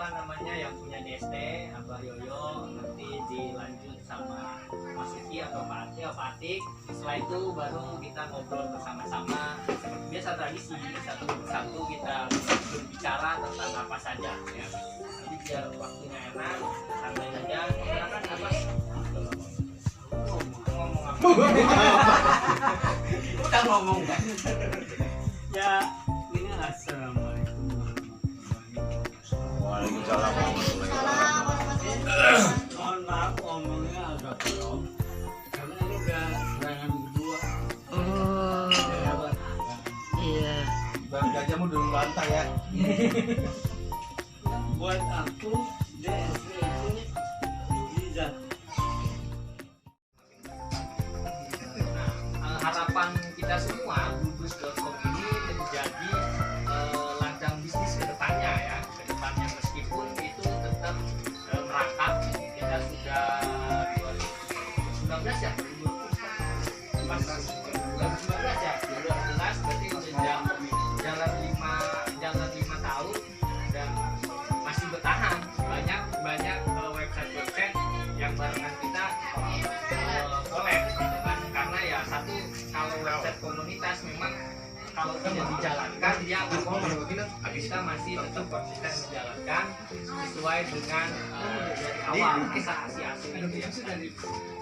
apa namanya yang punya DST Abah Yoyo, nanti dilanjut sama Mas Iki atau Pak Atik. Setelah itu baru kita ngobrol bersama-sama seperti biasa tradisi, satu persatu kita berbicara tentang apa saja ya. Jadi biar waktunya enak, santai saja. Silakan Abah. Ngomong apa? Udah ngomong kan? Ya, ini assalamualaikum. Waalaikumsalam warahmatullahi Wabarakatuh. Mohon maaf ngomongnya agak belum, karena ini udah serangan kedua. Oh, Ya, Bang. iya. Bang Gajahmu dulu lantang ya. Buat aku DSP itu bisa. Harapan kita semua Bungkus.com ini menjadi ladang bisnis ke depannya ya, ke depannya, meskipun itu tetap merangkak. Kita sudah 2019 ya, 2019 ya, 2019 berarti sudah jalan 5 tahun dan masih bertahan. Banyak website yang barengan kita collab gitu kan, karena ya satu, kalau website komunitas memang kalau tidak dijalankan dia akan ngomong, kita masih tetap konsisten menjalankan sesuai dengan dari awal asasi itu ya.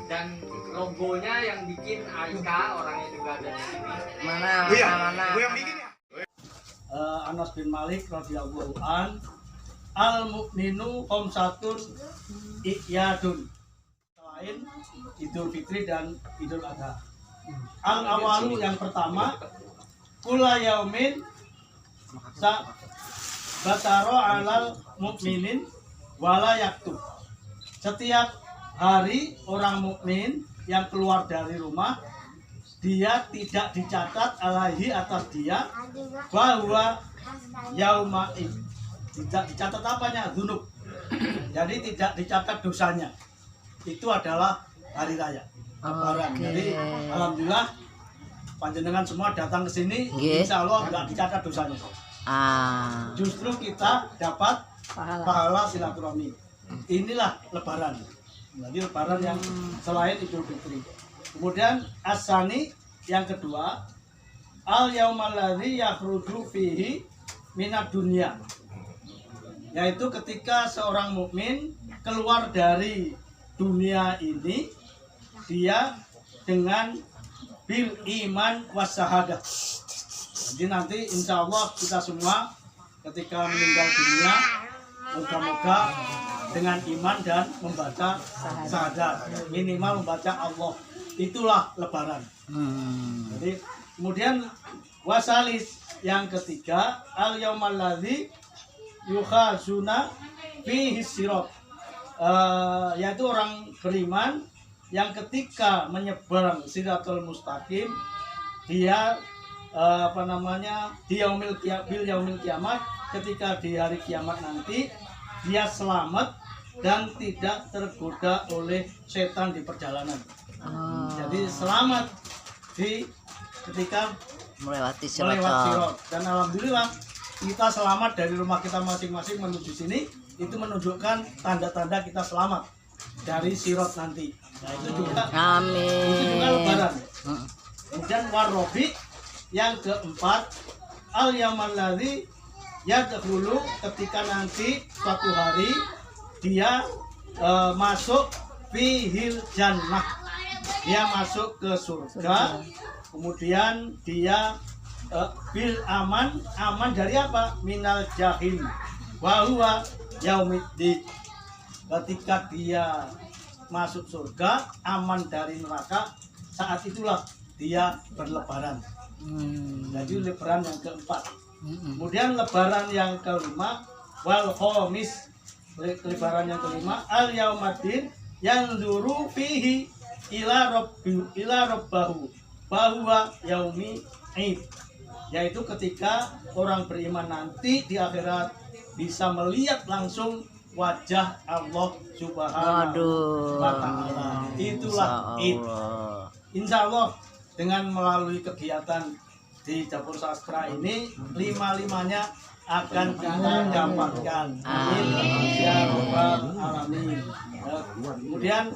Dan logonya yang bikin Aika, orangnya juga ada di sini. Mana? Gue yang bikin ya. Anas bin Malik radhiyallahu an, al mukminu khamsatun iyadun, selain Idul Fitri dan Idul Adha. Al awalu yang pertama, kula yaumin sa bataro alal mukminin wala yaktub. Setiap hari orang mukmin yang keluar dari rumah, dia tidak dicatat alaihi atas dia bahwa yaumain, tidak dicatat apanya, dzunub. Jadi tidak dicatat dosanya. Itu adalah hari raya Lebaran. Jadi alhamdulillah panjenengan semua datang ke sini, insya Allah nggak dicatat dosanya. Justru kita dapat pahala silaturahmi. Inilah Lebaran. Jadi Lebaran yang selain Idul Fitri. Kemudian asani yang kedua, al yaumal ladzi yakhruju fihi minad dunya, yaitu ketika seorang mukmin keluar dari dunia ini, dia dengan bil iman wassahadah. Jadi nanti insya Allah kita semua ketika meninggal dunia, moga-moga dengan iman dan membaca syahadat, minimal membaca Allah. Itulah Lebaran. Jadi kemudian wasalis yang ketiga, al yaumal ladzi yukhazuna fihi sirat, yaitu orang beriman yang ketika menyeberang siratul mustaqim, dia di yaumil kiamat, ketika di hari kiamat nanti dia selamat dan tidak tergoda oleh setan di perjalanan. Jadi selamat ketika Melewati sirat. Dan alhamdulillah kita selamat dari rumah kita masing-masing menuju sini, itu menunjukkan tanda-tanda kita selamat dari sirat nanti. Nah itu juga, itu juga Lebaran. Kemudian warobi yang keempat, al yaumal ladzi yadkhulu, ketika nanti suatu hari dia masuk fihil jannah, dia masuk ke surga. Kemudian dia bil aman dari apa? Minal jahim wa huwa yaumiddin. Ketika dia masuk surga, aman dari neraka, saat itulah dia berlebaran. Jadi Lebaran yang keempat. Kemudian Lebaran yang kelima, wal khamis, Lebaran yang kelima, al yaumaddin yanzuru fihi ila rabbahu bahwa yaumi id, yaitu ketika orang beriman nanti di akhirat bisa melihat langsung wajah Allah Subhanahu wa ta'ala. Itulah id. Insya Allah dengan melalui kegiatan di Dapur Sastra ini, 5-5-nya akan kita dapatkan. Amin. Ya Rabbal Alamin. Kemudian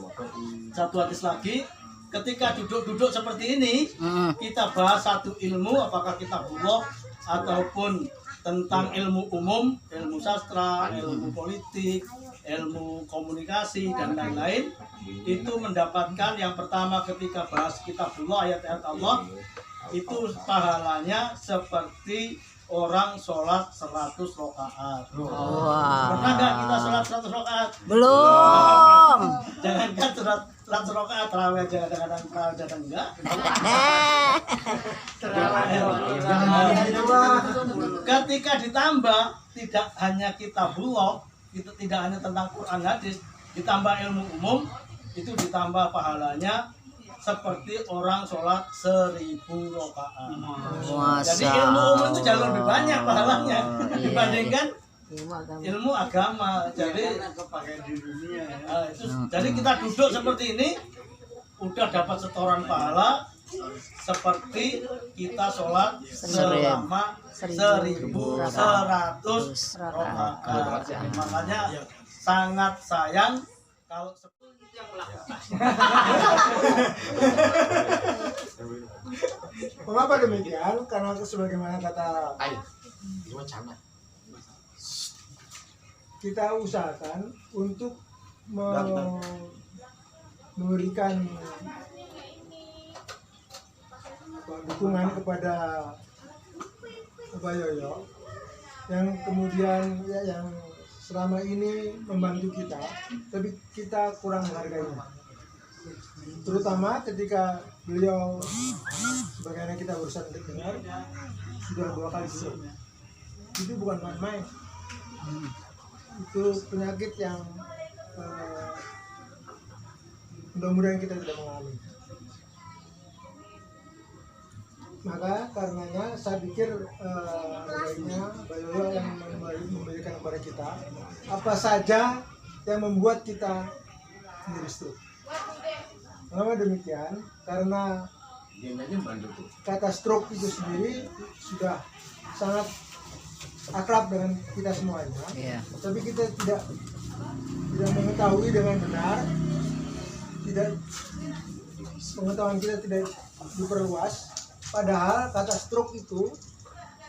satu hadis lagi, ketika duduk-duduk seperti ini, kita bahas satu ilmu, apakah kitabullah ataupun tentang ilmu umum, ilmu sastra, ilmu politik, ilmu komunikasi dan lain-lain, itu mendapatkan yang pertama ketika bahas kitabullah, ayat-ayat Allah, itu pahalanya seperti orang sholat 100 rakaat. Pernah nggak kita sholat 100 rakaat? Belum. Jangankan sholat 100 rakaat, terawih aja kadang-kadang terawih aja enggak. Ketika ditambah, tidak hanya kitabullah, itu tidak hanya tentang Quran hadis, ditambah ilmu umum, itu ditambah pahalanya seperti orang sholat 1000 rakaat. Jadi ilmu umum itu jauh lebih banyak pahalanya dibandingkan ilmu agama. Jadi jadi kita duduk seperti ini udah dapat setoran pahala seperti kita sholat selama 1100 rakaat. Makanya sangat sayang kalau Mengapa demikian? Karena sebagaimana kata kita usahakan untuk memberikan dukungan kepada Pak Yoyo yang kemudian ya, yang selama ini membantu kita, tapi kita kurang menghargainya. Terutama ketika beliau, sebagaimana kita barusan dengar, sudah 2 kali stroke. Itu bukan main-main. Itu penyakit yang mudah-mudahan kita tidak mengalami. Maka karenanya saya pikir baiknya Pak Yoyo yang memberikan kepada kita apa saja yang membuat kita menjadi stroke. Kenapa demikian? Karena kata stroke itu sendiri sudah sangat akrab dengan kita semuanya, tapi kita tidak mengetahui dengan benar, pengetahuan kita tidak diperluas. Padahal kata stroke itu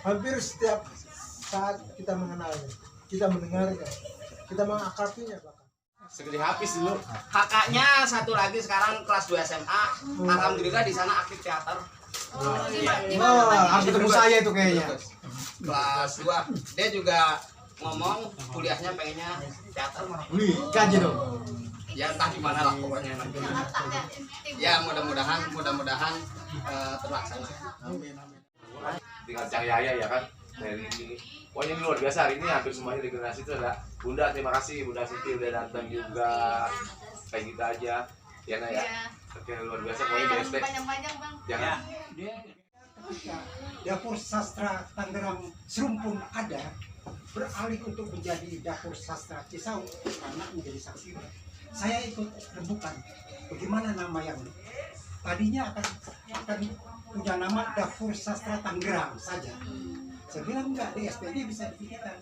hampir setiap saat kita mengenalnya, kita mendengarnya, kita mengakrabinya bahkan. Segede habis dulu. Kakaknya satu lagi sekarang kelas 2 SMA. Alhamdulillah di sana aktif teater. Harus ketemu saya itu kayaknya. Kelas 2. Dia juga ngomong kuliahnya pengennya teater. Wih, gaji dong. Ya entah di mana lah pokoknya nanti. Ya mudah-mudahan terlaksana. Dengan Cang Yaya ya kan dari ini. Pokoknya ini luar biasa, hari ini hampir semuanya di generasi itu ada Bunda, terima kasih Bunda Siti udah datang juga kayak gitu aja ya Nak ya. Oke, luar biasa pokoknya BSD jangan Dapur Sastra Tangerang Serumpun ada beralih untuk menjadi Dapur Sastra Cisauk karena menjadi saksi. Saya ikut rembukan bagaimana nama yang tadinya akan punya nama Dapur Sastra Tangerang saja. Saya bilang enggak, DSP-nya bisa dipikirkan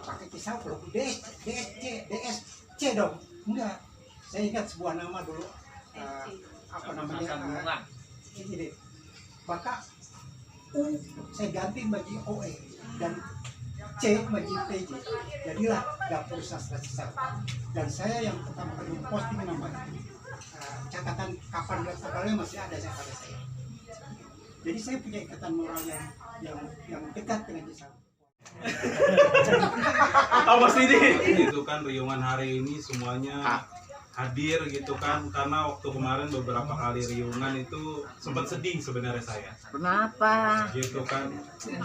pakai Cisauk loh, DSC dong. Enggak, saya ingat sebuah nama dulu apa namanya ini maka U saya ganti bagi OE dan C bagi PJ, jadilah Dapur Sastra Cisauk. Dan saya yang pertama kali posting nama catatan kapan dan tanggalnya masih ada pada saya. Jadi saya punya ikatan moral yang dekat dengan Cisauk. apa sih ini? Itu kan riungan hari ini semuanya hadir gitu kan, karena waktu kemarin beberapa kali riungan itu sempat sedih sebenarnya saya. Kenapa? Gitu kan,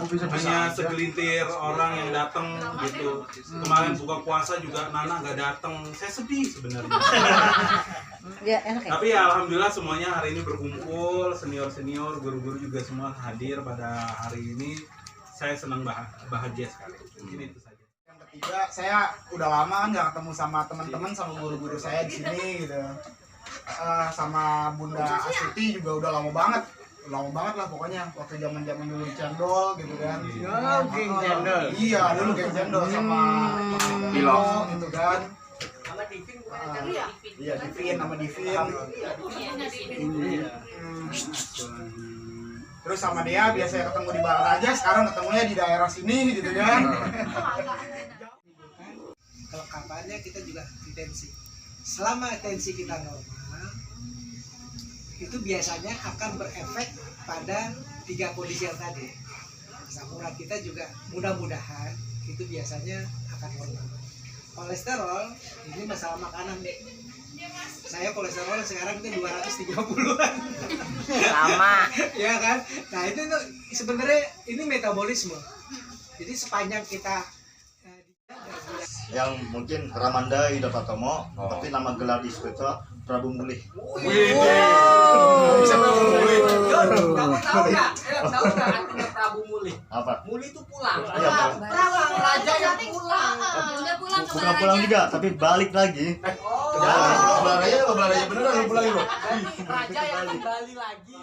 hanya segelintir orang yang datang gitu. Kemarin buka puasa juga Nana nggak datang, saya sedih sebenarnya. Ya, enak ya? Tapi ya alhamdulillah semuanya hari ini berkumpul, senior-senior, guru-guru juga semua hadir pada hari ini. Saya senang bahagia sekali. Mungkin itu saja. Yang ketiga, saya udah lama kan nggak ketemu sama teman-teman, sama guru-guru saya di sini gitu. Sama Bunda Astuti juga udah lama banget. lama banget lah pokoknya waktu zaman dulu cendol gitu kan. Oh, geng cendol. Iya, dulu geng cendol sama Pilok gitu kan. Sama Divin bukan Iya, Divin sama Divin. Terus sama dia biasanya ketemu di Balarowa, sekarang ketemunya di daerah sini gitu kan. Kelengkapannya kita juga intensi. Selama tensi kita normal, itu biasanya akan berefek pada 3 kondisi yang tadi. Asam urat kita juga mudah-mudahan itu biasanya akan normal. Kolesterol ini masalah makanan deh. Saya kolesterol sekarang itu 230-an. Sama. Ya kan? Nah itu sebenarnya ini metabolisme. Jadi sepanjang kita yang mungkin Ramanda Ida Patomo, tapi nama gelar di Speta Prabu Mulih. Bisa Prabu Mulih. Kamu tahu nggak? Tahu nggak artinya Prabu Mulih? Apa? Mulih itu pulang. Iya, Raja yang pulang. Udah pulang ke bukan pulang juga, tapi balik lagi. Belaranya beneran lu pulang lu. Raja yang kembali lagi.